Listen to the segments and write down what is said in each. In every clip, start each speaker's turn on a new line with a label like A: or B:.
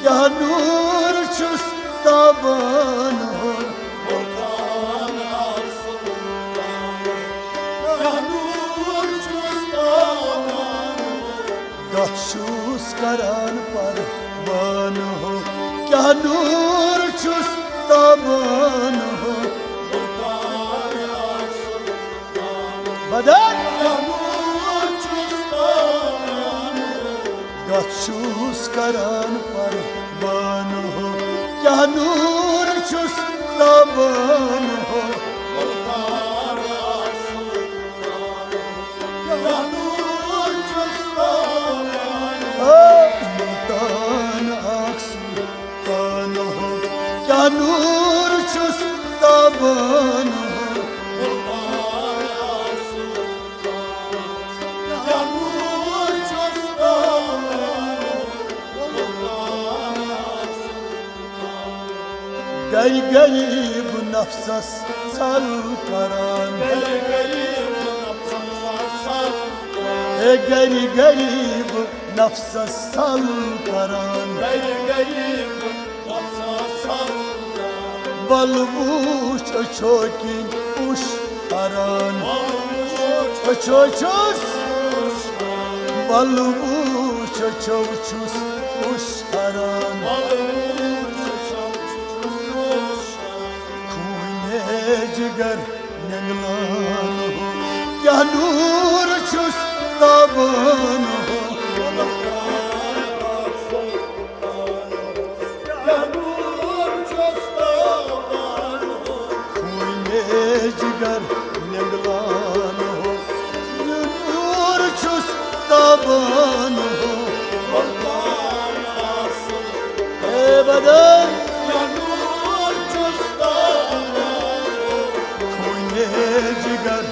A: क्या नूर छुस ताबान हो गशुस करान परवान हो क्या नूर छुस ताबान हो बदन गशुस करान परवान हो क्या नूर छुस ताबान हो क्या नूर छुस ताबान हो गई गरीब नफ्सस सल करान गरीब नफ्सस सल करान बलबूच छोकिन उश हरान छोचुस बलबूच छोचुस उश हरान खूने जिगर नंगलान हो क्या नूर छुस ताबान हो जिगर निगलान हो नूर छुस ताबान हो बदन खूने जिगर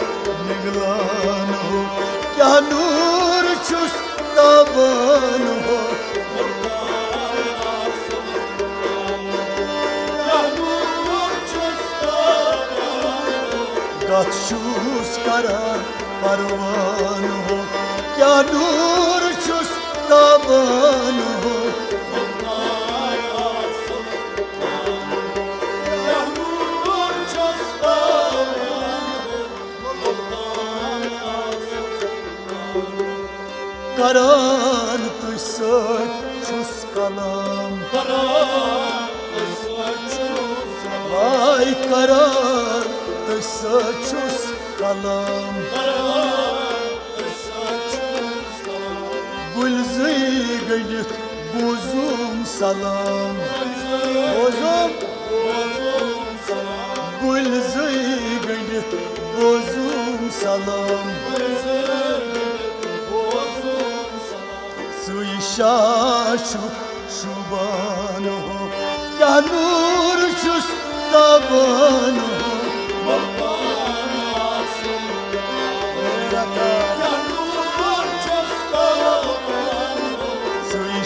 A: निगलान हो क्या नूर छुस ताबान हो गशुस करान परवान हो क्या नूर छुस ताबान हो करान तुझ छुस कलाम भाई करान छुस कलाम गुलज़ी गयित बोजुम सलाम गुलज़ी गयित बोजुम सलाम सुई शाशु शुबान हो क्या नूर छुस ताबान हो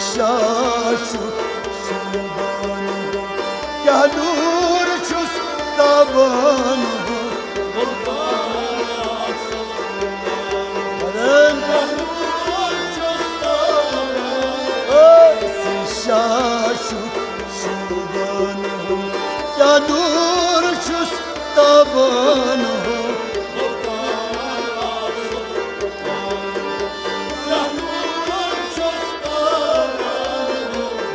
A: शाशु शुबान हो क्या नूर छुस ताबान हो शाशु शुबान हो क्या नूर छुस ताबान हो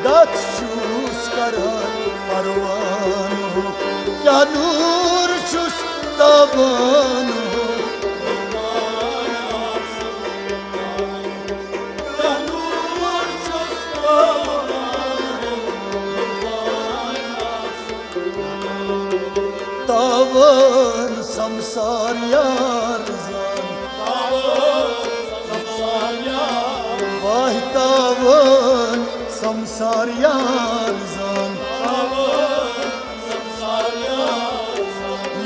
A: गशुस करान परवान हो क्या नूर छुस ताबान हो तावन संसार यार जान वाह तावन संसार यार जान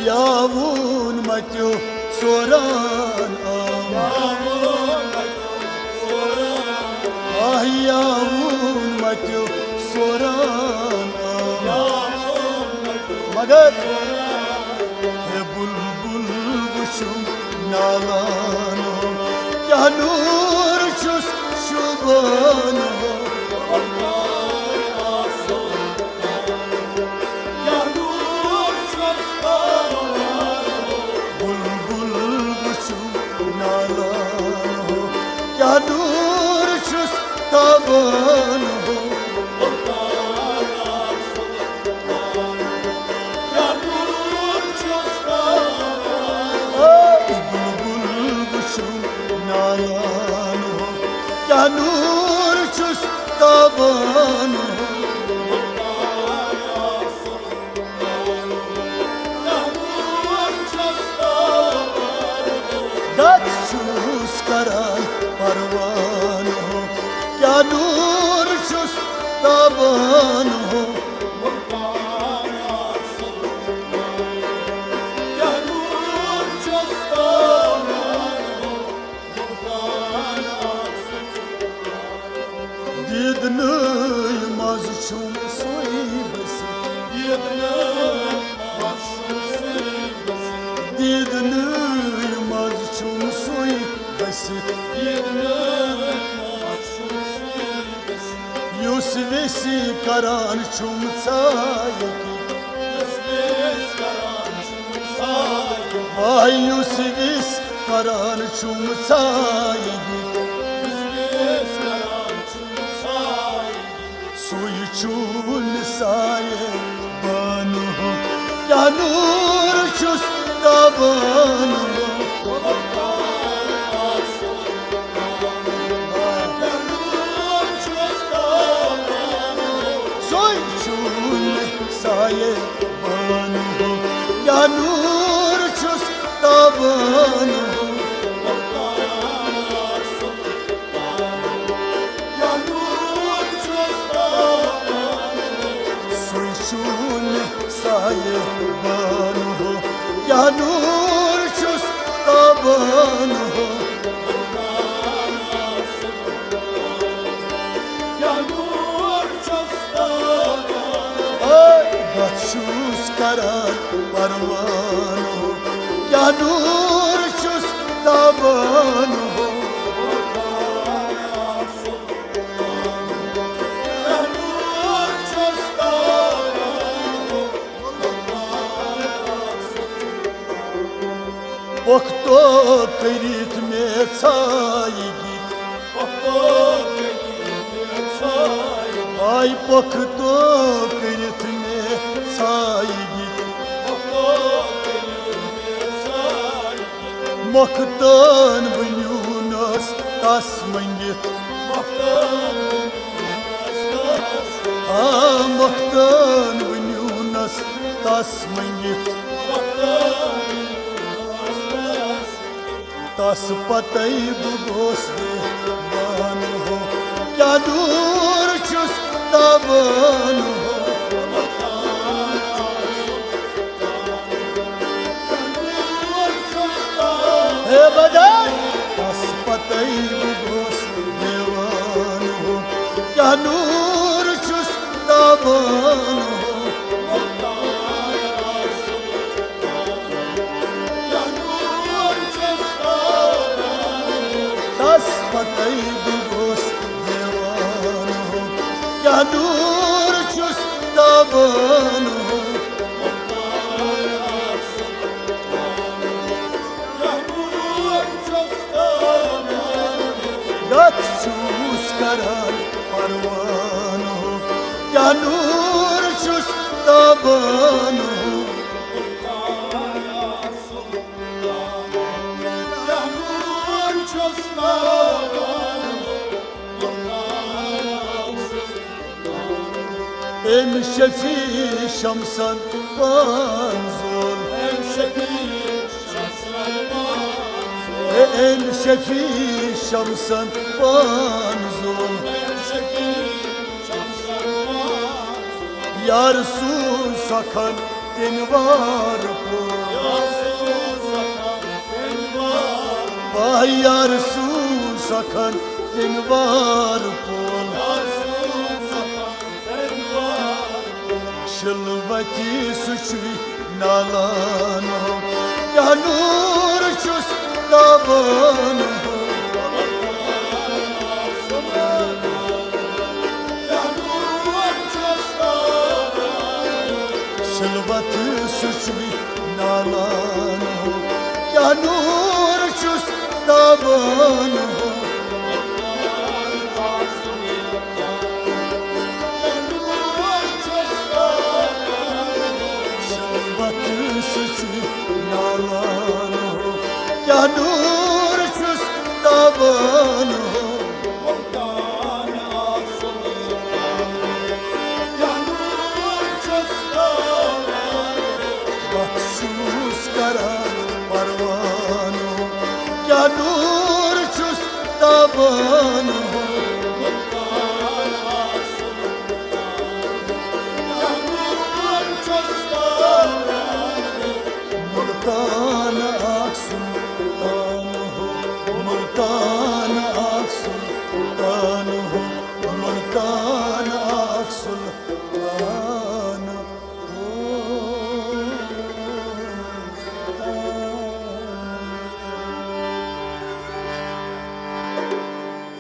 A: यावून मत्यो सोरान आम यावून मत्यो सोरान आम मगर बुलबुल वुशुम नालान हो क्या नूर छुस शुबान हो ताबान दत छुस करान परवान हो क्या नूर छुस ताबान हो Didnıy mazşum soy besi Didnıy mazşum soy besi Yusvesi karan çum sayki Vay Yusves karan çum sayki Suyuçun saye banu क्या नूर छुस ताबान Suyuçun saye banu क्या नूर छुस ताबान साये बान हो क्या नूर छुस ताबान हो बदशुस करार परवान हो क्या नूर छुस ताबान हो Okto kıyrit me saygi Ay okto kıyrit me saygi Moktan bnyunas tasmangit Moktan bnyunas tasmangit Tas patay bugos de ban ho क्या नूर छुस ताबान हो हे बदन tas patay bugos devan ho क्या नूर छुस ताबान हो Patay bugos devan ho क्या नूर छुस ताबान हो दत छुस करार परवान हो क्या नूर छुस ताबान हो Em şefi şamsan banzol Em şefi şamsan banzol Yar su sakan denvar po Vay yar su sakan denvar po Şılvati suçuy nalan ho क्या नूर छुस ताबान हो Şılvat suçuy nalan ho क्या नूर छुस ताबान हो क्या नूर छुस ताबान हो तो